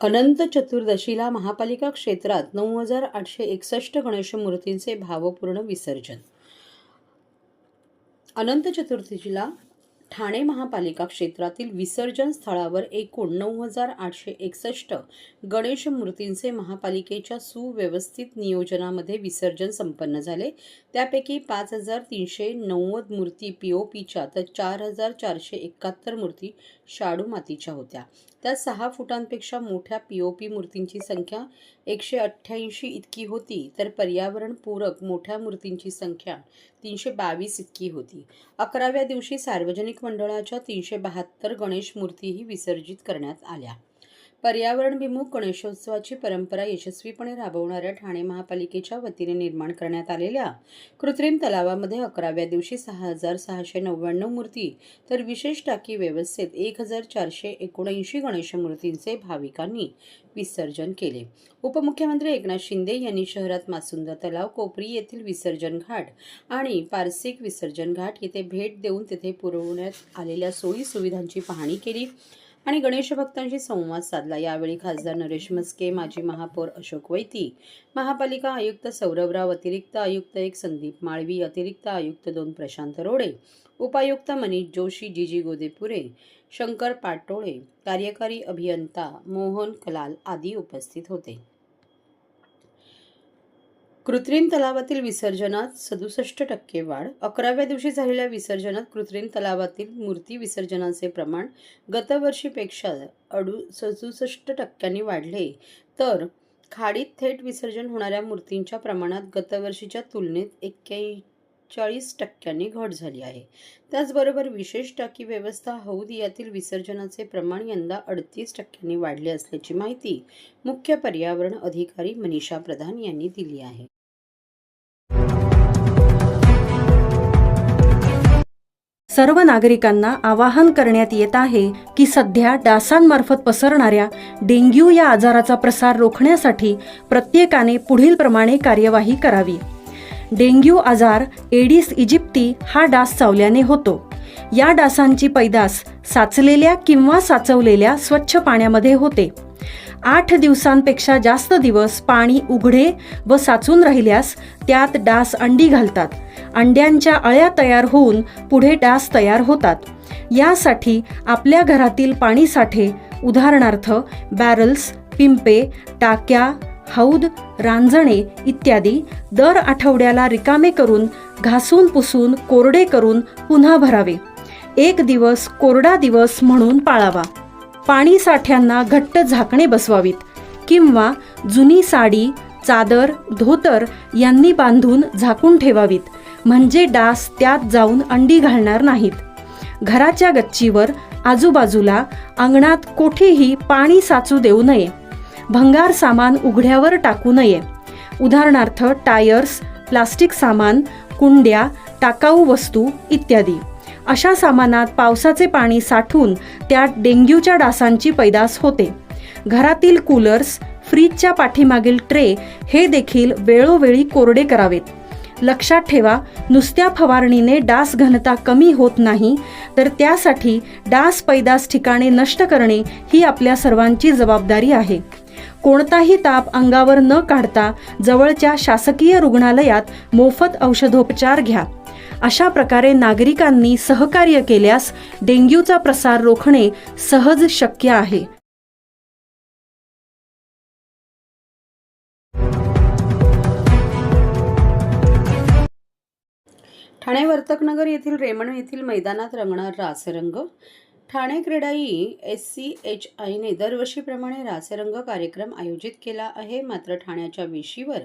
अनंत चतुर्दशीला महापालिका क्षेत्रात 9,861 गणेश मूर्तींचे भावपूर्ण विसर्जन। अनंत चतुर्दशीला ठाणे महापालिका क्षेत्रातील विसर्जन स्थळावर एकूण 9,861 गणेश मूर्तींचे महापालिकेच्या सुव्यवस्थित नियोजनामध्ये विसर्जन संपन्न झाले। त्यापैकी 5,390 मूर्ती पीओपीच्या तर 4,471 मूर्ती शाडू मातीच्या होत्या। त्यात 6 फुटांपेक्षा मोठ्या पीओपी मूर्तींची संख्या 188 इतकी होती, तर पर्यावरणपूरक मोठ्या मूर्तींची संख्या 322 इतकी होती। 11व्या दिवशी सार्वजनिक मंडळाच्या 372 गणेश मूर्तीही विसर्जित करण्यात आल्या। पर्यावरणविमुख गणेशोत्सवाची परंपरा यशस्वीपणे राबवणाऱ्या ठाणे महापालिकेच्या वतीने निर्माण करण्यात आलेल्या कृत्रिम तलावामध्ये 11व्या दिवशी 6,699 मूर्ती तर विशेष टाकी व्यवस्थेत 1,479 गणेश मूर्तींचे भाविकांनी विसर्जन केले। उपमुख्यमंत्री एकनाथ शिंदे यांनी शहरात मासुंदा तलाव, कोपरी येथील विसर्जन घाट आणि पारसिक विसर्जन घाट येथे भेट देऊन तेथे पुरवण्यात आलेल्या सोयी सुविधांची पाहणी केली आणि गणेश भक्तांशी संवाद साधला। यावेळी खासदार नरेश म्हस्के, माजी महापौर अशोक वैती, महापालिका आयुक्त सौरभ राव, अतिरिक्त आयुक्त 1 संदीप माळवी, अतिरिक्त आयुक्त 2 प्रशांत रोडे, उपायुक्त मनीष जोशी, जीजी गोदेपुरे, शंकर पाटोळे, कार्यकारी अभियंता मोहन कलाल आदी उपस्थित होते। कृत्रिम तलावातील विसर्जनात 67% वाढ। 11व्या दिवशी झालेल्या विसर्जनात कृत्रिम तलावातील मूर्ती विसर्जनाचे प्रमाण गतवर्षीपेक्षा 67% वाढले, तर खाडीत थेट विसर्जन होणाऱ्या मूर्तींच्या प्रमाणात गतवर्षीच्या तुलनेत 41% घट झाली आहे। त्याचबरोबर विशेष टाकी व्यवस्था हौद यातील विसर्जनाचे प्रमाण यंदा 38% वाढले असल्याची माहिती मुख्य पर्यावरण अधिकारी मनीषा प्रधान यांनी दिली आहे। सर्व नागरिकांना आवाहन करण्यात येत आहे की सध्या डासांमार्फत पसरणाऱ्या डेंग्यू या आजाराचा प्रसार रोखण्यासाठी प्रत्येकाने पुढील प्रमाणे कार्यवाही करावी। डेंग्यू आजार एडिस इजिप्ती हा डास चावल्याने होतो। या डासांची पैदास साचलेल्या किंवा साचवलेल्या स्वच्छ पाण्यामध्ये होते। 8 दिवसांपेक्षा जास्त दिवस पाणी उघडे व साचून राहिल्यास त्यात डास अंडी घालतात। अंड्यांच्या अळ्या तयार होऊन पुढे डास तयार होतात। यासाठी आपल्या घरातील पाणी साठे, उदाहरणार्थ बॅरल्स, पिंपे, टाक्या, हौद, रांजणे इत्यादी दर आठवड्याला रिकामे करून घासून पुसून कोरडे करून पुन्हा भरावे। 1 दिवस कोरडा दिवस म्हणून पाळावा। पाणी साठ्यांना घट्ट झाकणे बसवावीत किंवा जुनी साडी, चादर, धोतर यांनी बांधून झाकून ठेवावीत, म्हणजे डास त्यात जाऊन अंडी घालणार नाहीत। घराच्या गच्चीवर, आजूबाजूला, अंगणात कोठेही पाणी साचू देऊ नये। भंगार सामान उघड्यावर टाकू नये, उदाहरणार्थ टायर्स, प्लास्टिक सामान, कुंड्या, टाकाऊ वस्तू इत्यादी। अशा सामानात पावसाचे पाणी साठून त्यात डेंग्यूच्या डासांची पैदास होते। घरातील कूलर्स, फ्रीजच्या पाठीमागील ट्रे हे देखील वेळोवेळी कोरडे करावेत। लक्षात ठेवा, नुसत्या फवारणीने डास घनता कमी होत नाही, तर त्यासाठी डास पैदास ठिकाणे नष्ट करणे ही आपल्या सर्वांची जबाबदारी आहे। कोणताही ताप अंगावर न काढता जवळच्या शासकीय रुग्णालयात मोफत औषधोपचार घ्या। अशा प्रकारे नागरिकांनी सहकार्य केल्यास डेंग्यूचा प्रसार रोखणे सहज शक्य आहे। ठाणे वर्तकनगर येथील रेमंड येथील मैदानात रंगणार रासरंग। ठाणे क्रीडाई SCHIने दरवर्षीप्रमाणे रासरंग कार्यक्रम आयोजित केला आहे। मात्र ठाण्याच्या वेशीवर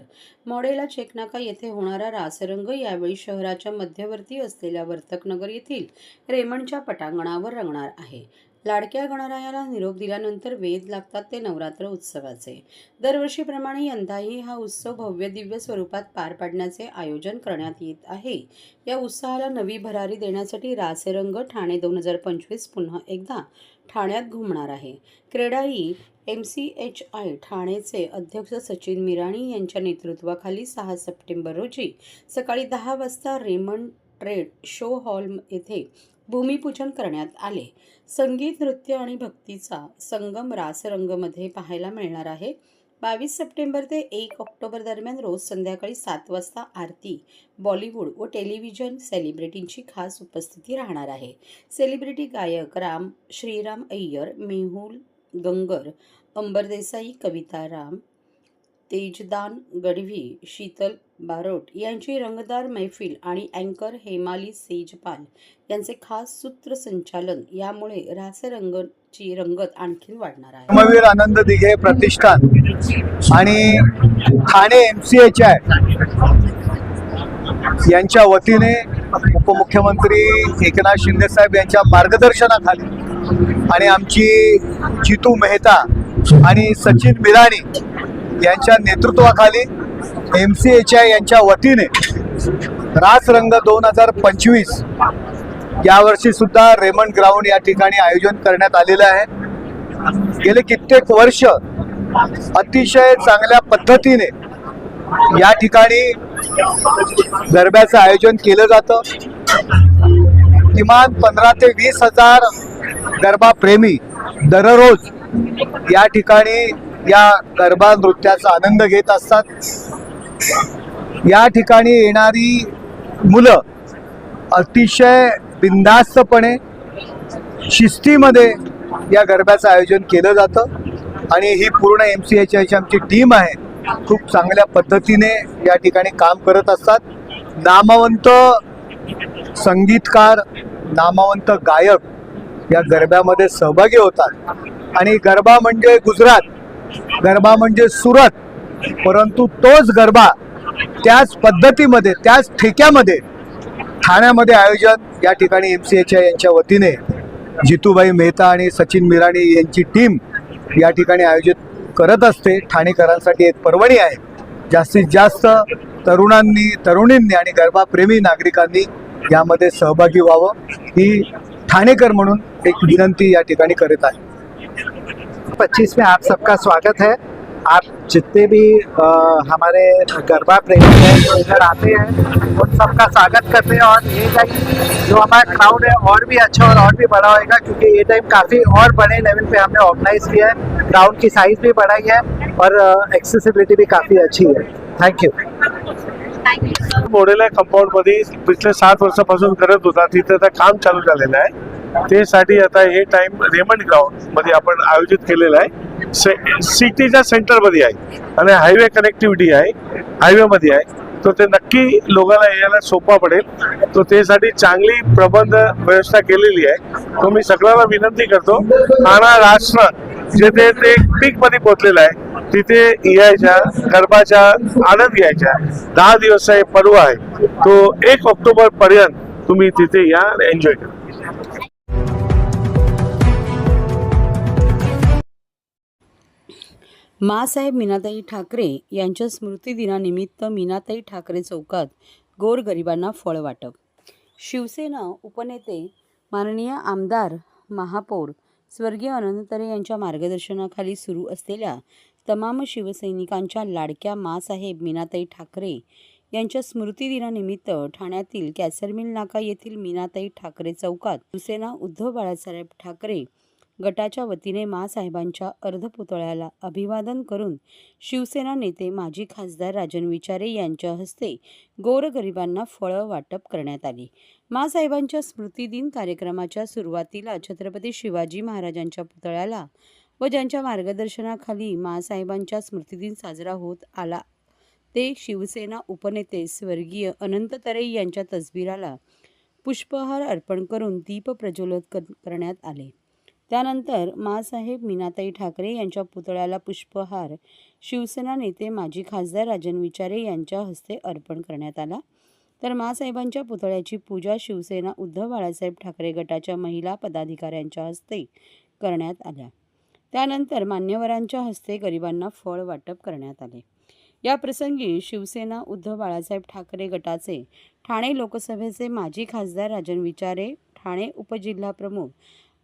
मॉडेला चेकनाका येथे होणारा रासरंग यावेळी शहराच्या मध्यवर्ती असलेल्या वर्तकनगर येथील रेमंडच्या पटांगणावर रंगणार आहे। लाडक्या गणरायाला निरोप दिल्यानंतर वेध लागतात ते नवरात्र उत्सवाचे। दरवर्षीप्रमाणे यंदाही हा उत्सव भव्य दिव्य स्वरूपात पार पाडण्याचे आयोजन करण्यात येत आहे। या उत्साहाला नवी भरारी देण्यासाठी रासरंग ठाणे 2025 पुन्हा एकदा ठाण्यात घुमणार आहे। क्रेडाई MCHI ठाणेचे अध्यक्ष सचिन मिराणी यांच्या नेतृत्वाखाली 6 सप्टेंबर रोजी सकाळी 10 वाजता रेमंड ट्रेड शो हॉल येथे भूमिपूजन करण्यात आले. संगीत, नृत्य आणि भक्तीचा संगम रासरंगमध्ये पाहायला मिळणार आहे. 22 सप्टेंबर ते 1 ऑक्टोबर दरम्यान रोज संध्याकाळी 7 वाजता आरती, बॉलिवूड व टेलिव्हिजन सेलिब्रिटींची खास उपस्थिती राहणार आहे. सेलिब्रिटी गायक श्रीराम अय्यर, मेहुल गंगर, अंबर देसाई, कविता राम, तेजदान गढवी, शीतल बारोट यांची रंगतदार मैफिल आणि अँकर हेमाली सेजपाल यांचे खास सूत्रसंचालन यामुळे रासरंगची रंगत आणखी वाढणार आहे. धर्मवीर आनंद दिघे प्रतिष्ठान आणि ठाणे MCHI यांच्या वतीने उपमुख्यमंत्री एकनाथ शिंदे साहेब यांच्या मार्गदर्शनाखाली आणि आमची जितू मेहता आणि सचिन मिराणी यांच्या नेतृत्वाखाली MCHI यांच्या वतीने रासरंग 2025 यावर्षी सुद्धा रेमंड ग्राउंड या ठिकाणी आयोजन करण्यात आलेलं आहे. गेले कित्येक वर्ष अतिशय चांगल्या पद्धतीने या ठिकाणी गरब्याचं आयोजन केलं जातं. किमान 15 ते 20 हजार गरबा प्रेमी दररोज या ठिकाणी या गरबा नृत्याचा आनंद घेत असतात. या ठिकाणी येणारी मुलं अतिशय बिनधास्तपणे शिस्तीमध्ये या गरब्याचं आयोजन केलं जातं आणि ही पूर्ण MCHI आमची टीम आहे, खूप चांगल्या पद्धतीने या ठिकाणी काम करत असतात. नामवंत संगीतकार, नामवंत गायक या गरब्यामध्ये सहभागी होतात आणि गरबा म्हणजे गुजरात, गरबा म्हणजे सुरत, परंतु तोच गरबा त्याच पद्धतीमध्ये, त्याच ठेक्यामध्ये ठाण्यामध्ये आयोजन या ठिकाणी MCHI यांच्या वतीने जितूबाई मेहता आणि सचिन मिराणी यांची टीम या ठिकाणी आयोजित करत असते. ठाणेकरांसाठी एक पर्वणी आहे. जास्तीत जास्त तरुणींनी आणि गरबाप्रेमी नागरिकांनी यामध्ये सहभागी व्हावं ही ठाणेकर म्हणून एक विनंती या ठिकाणी करत आहे. 25 में आप सबका स्वागत है। आप जितने भी हमारे गरबा प्रेमी हैं जो इधर आते हैं उन सबका स्वागत करते हैं और ये टाइम जो हमारा क्राउड है और भी अच्छा और भी बड़ा होएगा, क्योंकि ये टाइम काफ़ी और बड़े लेवल पे हमने ऑर्गेनाइज किया है। ग्राउंड की साइज भी बढ़ाई है और एक्सेसिबिलिटी भी काफ़ी अच्छी है। Thank you. मोडेला कंपाऊंड मध्ये पिछले 7 वर्षापासून करत होता, तिथे आता काम चालू झालेलं आहे. त्यासाठी आता हे टाइम रेमंड ग्राउंड मध्ये आपण आयोजित केलेलं आहे. सिटीच्या सेंटर मध्ये आहे आणि हायवे कनेक्टिव्हिटी आहे, हायवे मध्ये आहे, तो ते नक्की लोकांना यायला सोपा पडेल. तो त्यासाठी चांगली प्रबंध व्यवस्था केलेली आहे. तो मी सगळ्यांना विनंती करतो, ठाणा राष्ट्र जेथे ते पीक मध्ये पोहोचलेलं आहे तिथे यायच्या, गरबाचा आनंद घ्यायचा. 10 दिवस हे पर्व आहे, तो 1 ऑक्टोबर पर्यंत तुम्ही तिथे या, एन्जॉय करा. माँसाहेब मीनाताई ठाकरे यांच्या स्मृतिदिनानिमित्त मीनाताई ठाकरे चौकात गोरगरिबांना फळ वाटप. शिवसेना उपनेते माननीय आमदार महापौर स्वर्गीय अनंतरे यांच्या मार्गदर्शनाखाली सुरू असलेल्या तमाम शिवसैनिकांच्या लाडक्या माँसाहेब मीनाताई ठाकरे यांच्या स्मृतिदिनानिमित्त ठाण्यातील कॅसरमिल नाका येथील मीनाताई ठाकरे चौकात शिवसेना उद्धव बाळासाहेब ठाकरे गटाच्या वतीने माँसाहेबांच्या अर्धपुतळ्याला अभिवादन करून शिवसेना नेते माजी खासदार राजन विचारे यांच्या हस्ते गोरगरिबांना फळं वाटप करण्यात आली. माँसाहेबांच्या स्मृतिदिन कार्यक्रमाच्या सुरुवातीला छत्रपती शिवाजी महाराजांच्या पुतळ्याला व ज्यांच्या मार्गदर्शनाखाली माँसाहेबांच्या स्मृतिदिन साजरा होत आला ते शिवसेना उपनेते स्वर्गीय अनंत तरे यांच्या तसबिराला पुष्पहार अर्पण करून दीप प्रज्वलित करण्यात आले. त्यानंतर माँसाहेब मीनाताई ठाकरे यांच्या पुतळ्याला पुष्पहार शिवसेना नेते माजी खासदार राजन विचारे यांच्या हस्ते अर्पण करण्यात आला. तर माँसाहेबांच्या पुतळ्याची पूजा शिवसेना उद्धव बाळासाहेब ठाकरे गटाच्या महिला पदाधिकाऱ्यांच्या हस्ते करण्यात आल्या. त्यानंतर मान्यवरांच्या हस्ते गरिबांना फळ वाटप करण्यात आले. या प्रसंगी शिवसेना उद्धव बाळासाहेब ठाकरे गटाचे ठाणे लोकसभेचे माजी खासदार राजन विचारे, ठाणे उपजिल्हाप्रमुख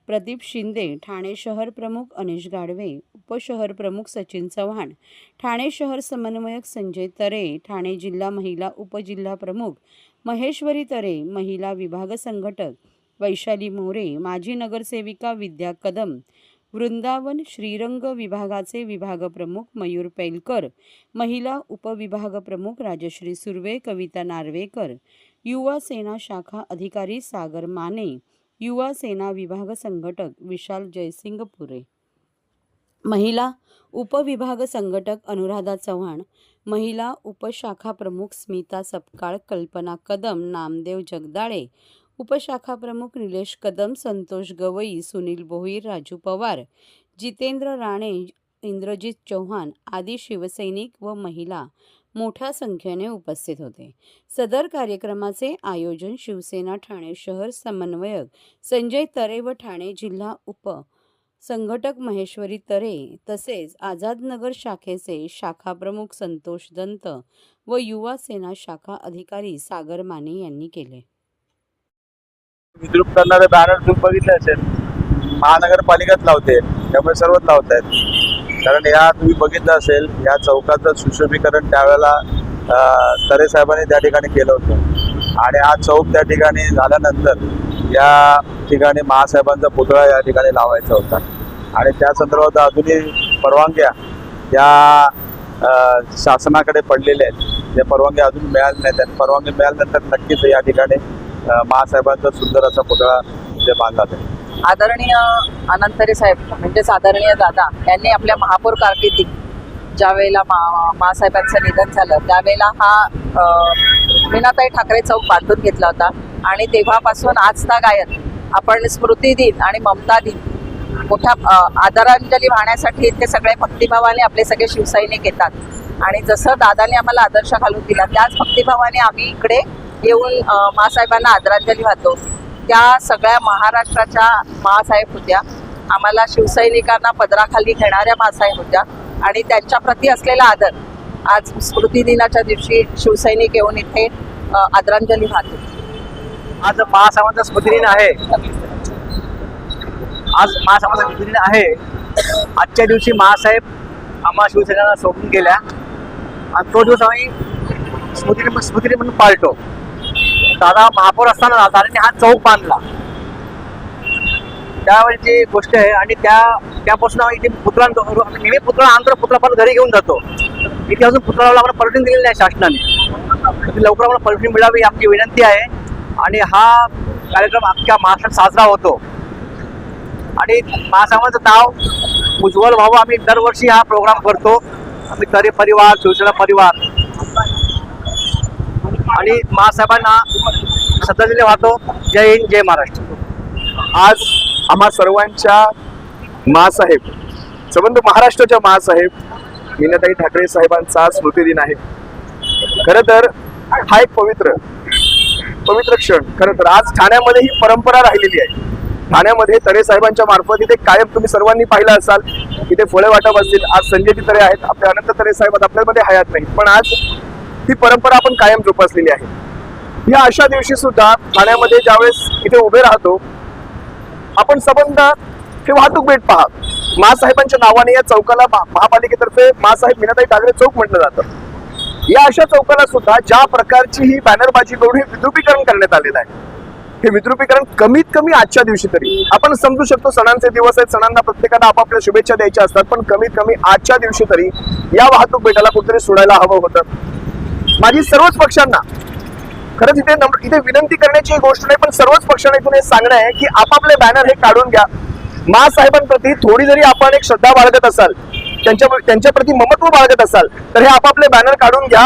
प्रदीप शिंदे, ठाणे शहर प्रमुख अनिश गाडवे, उपशहर प्रमुख सचिन चव्हाण, ठाणे शहर समन्वयक संजय तरे, ठाणे जिल्हा महिला उपजिल्हा प्रमुख महेश्वरी तरे महिला विभाग संघटक, वैशाली मोरे माजी नगरसेविका विद्या कदम, वृंदावन श्रीरंग विभागाचे विभाग प्रमुख मयूर पैलकर, महिला उपविभाग प्रमुख राजश्री सुर्वे, कविता नार्वेकर, युवा सेना शाखा अधिकारी सागर माने, युवा सेना विभाग संघटक विशाल जयसिंग पुरे, महिला उपविभाग संघटक अनुराधा चव्हाण, महिला उपशाखा प्रमुख स्मिता सपकाळ, कल्पना कदम, नामदेव जगदाळे, उपशाखा प्रमुख निलेश कदम, संतोष गवई, सुनील भोईर, राजू पवार, जितेंद्र राणे, इंद्रजित चौहान आदी शिवसैनिक व महिला मोठ्या संख्येने उपस्थित होते. सदर कार्यक्रमाचे आयोजन शिवसेना ठाणे शहर समन्वयक संजय तरे व ठाणे जिल्हा उप संघटक महेश्वरी तरे तसेच आझादनगर शाखेचे शाखा प्रमुख संतोष दंत व युवा सेना शाखा अधिकारी सागर माने यांनी केले. विद्रूप करणारे बॅनर तुम्ही बघितले असेल, महानगरपालिकाच लावते, त्यामुळे सर्वच लावत आहेत. कारण या तुम्ही बघितलं असेल, या चौकाचं सुशोभीकरण त्यावेळेला तरे साहेबांनी त्या ठिकाणी केलं होतं आणि हा चौक त्या ठिकाणी झाल्यानंतर या ठिकाणी महासाहेबांचा पुतळा या ठिकाणी लावायचा होता आणि त्या संदर्भात अजूनही परवानग्या या शासनाकडे पडलेल्या आहेत. त्या परवानग्या अजून मिळाल्या नाहीत आणि परवानगी मिळाल्यानंतर नक्कीच या ठिकाणी महासाहेबांचा सुंदर असा पुतळा ते बांधला जाईल. आदरणीय अनंत तरे साहेब म्हणजेच आदरणीय दादा यांनी आपल्या महापौर कारकिर्दीत ज्या वेळेला महासाहेबांचं निधन झालं त्यावेळेला हा मीनाताई ठाकरे चौक बांधून घेतला होता आणि तेव्हापासून आजतागायत आपण स्मृती दिन आणि ममता दिन मोठ्या आदरांजली वाहण्यासाठी इतके सगळे भक्तिभावाने आपले सगळे शिवसैनिक येतात आणि जसं दादाने आम्हाला आदर्श घालून दिला त्याच भक्तिभावाने आम्ही इकडे येऊन महासाहेबांना आदरांजली वाहतो. त्या सगळ्या महाराष्ट्राच्या महासाहेब होत्या, आम्हाला शिवसैनिकांना पदराखाली घेणाऱ्या महासाहेब होत्या आणि त्यांच्या प्रती असलेला आदर आज स्मृती दिनाच्या दिवशी शिवसैनिक येऊन इथे आदरांजली वाहतो. आज महासाहेबांचा स्मृतिदिन आहे. आज महासाहेबांचा स्मृतिदिन आहे. आजच्या दिवशी महासाहेब आम्हा शिवसैनिकांना सोडून गेल्या आणि तो दिवस आम्ही स्मृतिदिन म्हणून पाळतो. दादा महापौर असताना दादाने हा चौक बांधला त्यावेळेची गोष्ट आहे आणि त्यापासून आम्ही इथे पुतळा नेहमी पुतळा आणतो, पुतळा पण घरी घेऊन जातो. इथे अजून पुतळ्याला आम्हाला परमिशन दिलेली नाही शासनाने. लवकर आम्हाला परमिशन मिळावी आमची विनंती आहे आणि हा कार्यक्रम अख्ख्या महाराष्ट्रात साजरा होतो आणि महासाहेबांचं नाव उज्ज्वल व्हावं आम्ही दरवर्षी हा प्रोग्राम करतो. आम्ही तरे परिवार, शिवसेना परिवार आणि महासाहेबांना श्रद्धांजली वाहतो. जय हिंद, जय महाराष्ट्र. आज आम्हा सर्वांच्या महासाहेब, संबंध महाराष्ट्राच्या महासाहेब मीनाताई ठाकरे साहेबांचा स्मृतिदिन आहे. खरं तर हा एक पवित्र क्षण. खरं तर आज ठाण्यामध्ये ही परंपरा राहिलेली आहे. ठाण्यामध्ये तरे साहेबांच्या मार्फत इथे कायम तुम्ही सर्वांनी पाहिलं असाल, इथे फळे वाटप असतील. आज संजयजी तरे आहेत, आपले अनंत तरे साहेब आपल्यामध्ये हयात नाही, पण आज ही परंपरा आपण कायम जोपासलेली आहे. या अशा दिवशी सुद्धा ठाण्यामध्ये ज्यावेळेस इथे उभे राहतो आपण संबंध हे वाहतूक बेट पहा. महासाहेबांच्या नावाने या चौकाला महापालिकेतर्फे महासाहेब मीनाताई ठाकरे चौक म्हटलं जातं. या अशा चौकाला सुद्धा ज्या प्रकारची ही बॅनरबाजी करून हे विद्रुपीकरण करण्यात आलेलं आहे, हे विद्रुपीकरण कमीत कमी आजच्या दिवशी तरी आपण समजू शकतो. सणांचे दिवस आहेत, सणांना प्रत्येकाला आपापल्या शुभेच्छा द्यायच्या असतात, पण कमीत कमी आजच्या दिवशी तरी या वाहतूक बेटाला कुठेतरी सोडायला हवं होतं. माझी सर्वच पक्षांना खरंच इथे विनंती करण्याची गोष्ट नाही, पण सर्वच पक्षांना इथून हे सांगणं आहे की आपापले बॅनर हे काढून घ्या. महासाहेबांप्रती थोडी जरी आपण एक श्रद्धा बाळगत असाल, त्यांच्याप्रती ममत्व बाळगत असाल, तर हे आपापले बॅनर काढून घ्या.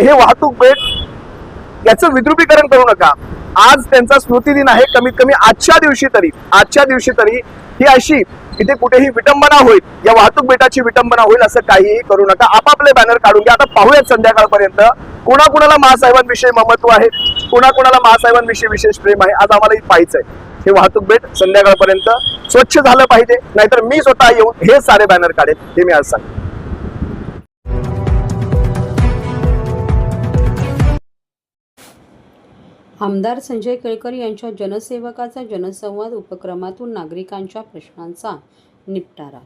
हे वाहतूक बेट याचं विद्रुपीकरण करू नका. आज त्यांचा स्मृतिदिन आहे. कमीत कमी आजच्या दिवशी तरी ही अशी इथे कुठेही विटंबना होईल, या वाहतूक बेटाची विटंबना होईल असं काहीही करू नका. आपापले बॅनर काढून घ्या. आता पाहूयात संध्याकाळपर्यंत कोणाकोणाला महासाहेबांविषयी ममत्व आहे, कोणाकोणाला महासाहेबांविषयी विशेष प्रेम आहे. आज आम्हाला पाहायचंय हे वाहतूक बेट संध्याकाळपर्यंत स्वच्छ झालं पाहिजे, नाहीतर मी स्वतः येऊन हे सारे बॅनर काढेन, हे मी आज सांगतो. आमदार संजय केळकर यांच्या जनसेवकाचा जनसंवाद उपक्रमातून नागरिकांच्या प्रश्नांचा निपटारा.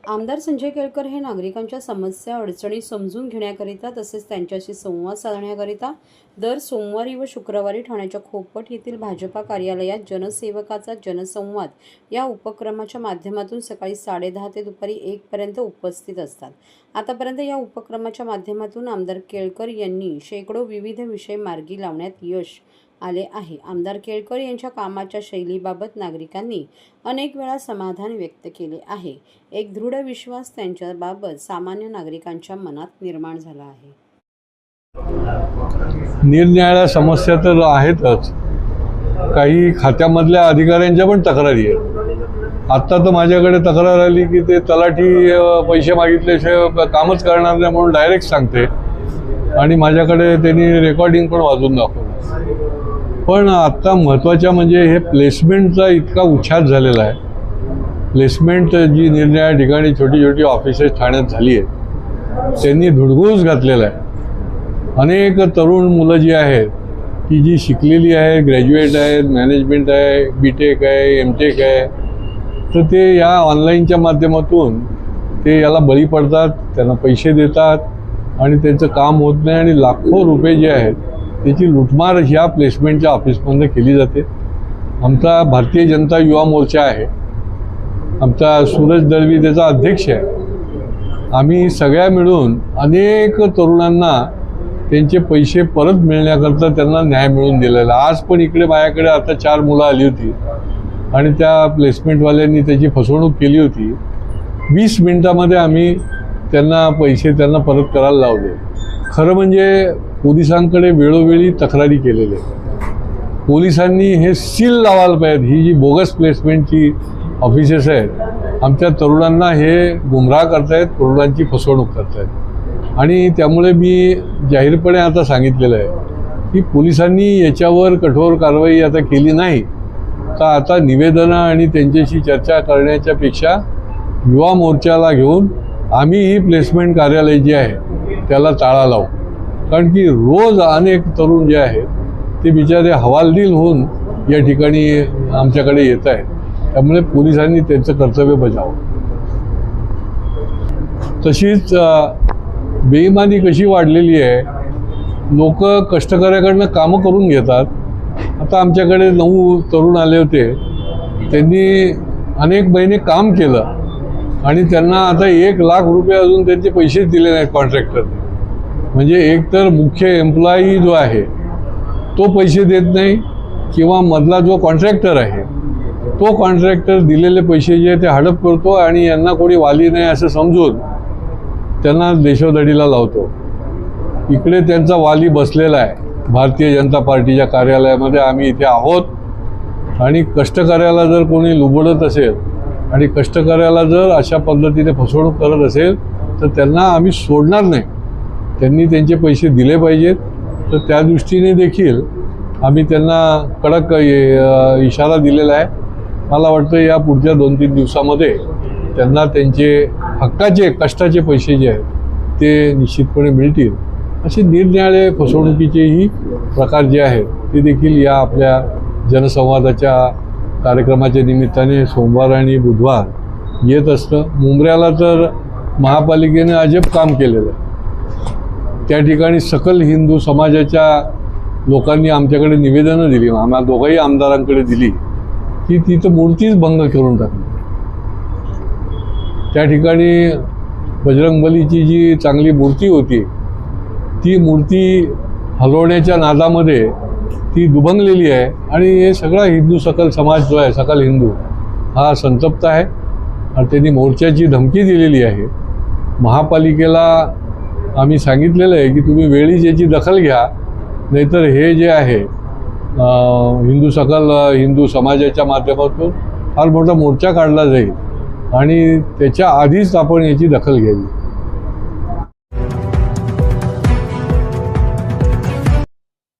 आमदार संजय केळकर हे नागरिकांच्या समस्या अडचणी समजून घेण्याकरिता तसेच त्यांच्याशी संवाद साधण्याकरिता दर सोमवारी व शुक्रवारी ठाण्याच्या खोपट येथील भाजपा कार्यालयात जनसेवकाचा जनसंवाद या उपक्रमाच्या माध्यमातून सकाळी 10:30 ते दुपारी 1 पर्यंत उपस्थित असतात. आतापर्यंत या उपक्रमाच्या माध्यमातून आमदार केळकर यांनी शेकडो विविध विषय मार्गी लावण्यात यश आले आहे. आमदार केळकर यांच्या कामाच्या शैलीबाबत नागरिकांनी अनेक वेळा समाधान व्यक्त केले आहे. एक दृढ विश्वास त्यांच्याबाबत सामान्य नागरिकांच्या मनात निर्माण झाला आहे. निरनिराळ्या समस्या तर आहेतच, काही खात्यामधल्या अधिकाऱ्यांच्या पण तक्रारी आहेत. आत्ता तर माझ्याकडे तक्रार आली की ते तलाठी पैसे मागितल्याशिवाय कामच करणार नाही म्हणून डायरेक्ट सांगते आणि माझ्याकडे त्यांनी रेकॉर्डिंग पण वाजून दाखवलं. पण आत्ता महत्त्वाच्या म्हणजे हे प्लेसमेंटचा इतका उच्छाद झालेला आहे. प्लेसमेंट जी निरनिराळ्या ठिकाणी छोटी छोटी ऑफिसेस ठाण्यात झाली आहेत त्यांनी धुडगूस घातलेला आहे. अनेक तरुण मुलं जी आहेत की जी शिकलेली आहे, ग्रॅज्युएट आहेत, मॅनेजमेंट आहे, BTech आहे, MTech आहे, तर ते या ऑनलाईनच्या माध्यमातून ते याला बळी पडतात, त्यांना पैसे देतात आणि त्यांचं काम होत नाही आणि लाखो रुपये जे आहेत त्याची लुटमार ह्या प्लेसमेंटच्या ऑफिसमध्ये केली जाते. आमचा भारतीय जनता युवा मोर्चा आहे, आमचा सूरज दळवी त्याचा अध्यक्ष आहे. आम्ही सगळ्या मिळून अनेक तरुणांना त्यांचे पैसे परत मिळण्याकरता त्यांना न्याय मिळवून दिलेला. आज पण इकडे माझ्याकडे आता 4 मुलं आली होती आणि त्या प्लेसमेंटवाल्यांनी त्याची फसवणूक केली होती. 20 मिनिटामध्ये आम्ही त्यांना पैसे परत करायला लावले. खरं म्हणजे पोलिसांकडे वेळोवेळी तक्रारी केलेल्या आहेत. पोलिसांनी हे सील लावायला पाहिजे. ही जी बोगस प्लेसमेंटची ऑफिसेस आहेत आमच्या तरुणांना हे गुमराह करतायत, तरुणांची फसवणूक करतायत आणि त्यामुळे मी जाहीरपणे आता सांगितलेलं आहे की पोलिसांनी याच्यावर कठोर कारवाई आता केली नाही तर आता निवेदनं आणि त्यांच्याशी चर्चा करण्याच्या पेक्षा युवा मोर्चाला घेऊन आम्ही ही प्लेसमेंट कार्यालय जे आहे त्याला ताळा लावू. कारण की रोज अनेक तरुण जे आहेत ते बिचारे हवालदिल होऊन या ठिकाणी आमच्याकडे येत आहेत. त्यामुळे पोलिसांनी त्यांचं कर्तव्य बजावं. तशीच बेईमानी कशी वाढलेली आहे, लोक कष्टकऱ्याकडनं कामं करून घेतात. आता आमच्याकडे 9 तरुण आले होते, त्यांनी अनेक महिने काम केलं आणि त्यांना आता 1 लाख रुपये अजून त्यांचे पैसेच दिले नाहीत कॉन्ट्रॅक्टरने. म्हणजे एक तर मुख्य एम्प्लॉई जो आहे तो पैसे देत नाही किंवा मधला जो कॉन्ट्रॅक्टर आहे तो कॉन्ट्रॅक्टर दिलेले पैसे जे ते हडप करतो आणि यांना कोणी वाली नाही असं समजून त्यांना देशोधडीला लावतो. इकडे त्यांचा वाली बसलेला आहे भारतीय जनता पार्टीच्या कार्यालयामध्ये. आम्ही इथे आहोत आणि कष्टकऱ्याला जर कोणी लुबडत असेल आणि कष्टकऱ्याला जर अशा पद्धतीने फसवणूक करत असेल तर त्यांना आम्ही सोडणार नाही. त्यांनी त्यांचे पैसे दिले पाहिजेत. तर त्या दृष्टीने देखील आम्ही त्यांना कडक इशारा दिलेला आहे. मला वाटतं या पुढच्या 2-3 दिवसामध्ये त्यांना त्यांचे हक्काचे कष्टाचे पैसे जे आहेत ते निश्चितपणे मिळतील. असे निरनिराळे फसवणुकीचेही प्रकार जे आहेत ते देखील या आपल्या जनसंवादाच्या कार्यक्रमाच्या निमित्ताने सोमवार आणि बुधवार येत असतं. मुंब्र्याला तर महापालिकेने अजब काम केलेलं आहे. त्या ठिकाणी सकल हिंदू समाजाच्या लोकांनी आमच्याकडे निवेदनं दिली, आम्हा दोघंही आमदारांकडे दिली की तिथं मूर्तीच भंग करून टाकली. त्या ठिकाणी बजरंगबलीची जी चांगली मूर्ती होती ती मूर्ती हलवण्याच्या नादामध्ये ती दुभंगलेली आहे आणि हे सगळा हिंदू सकल समाज जो आहे, सकल हिंदू हा संतप्त आहे आणि त्यांनी मोर्चाची धमकी दिलेली आहे. महापालिकेला आम्ही सांगितलेलं आहे की तुम्ही वेळीच याची दखल घ्या, नाहीतर हे जे आहे हिंदू समाजाच्या माध्यमातून फार मोठा मोर्चा काढला जाईल आणि त्याच्या आधीच आपण याची दखल घ्यावी.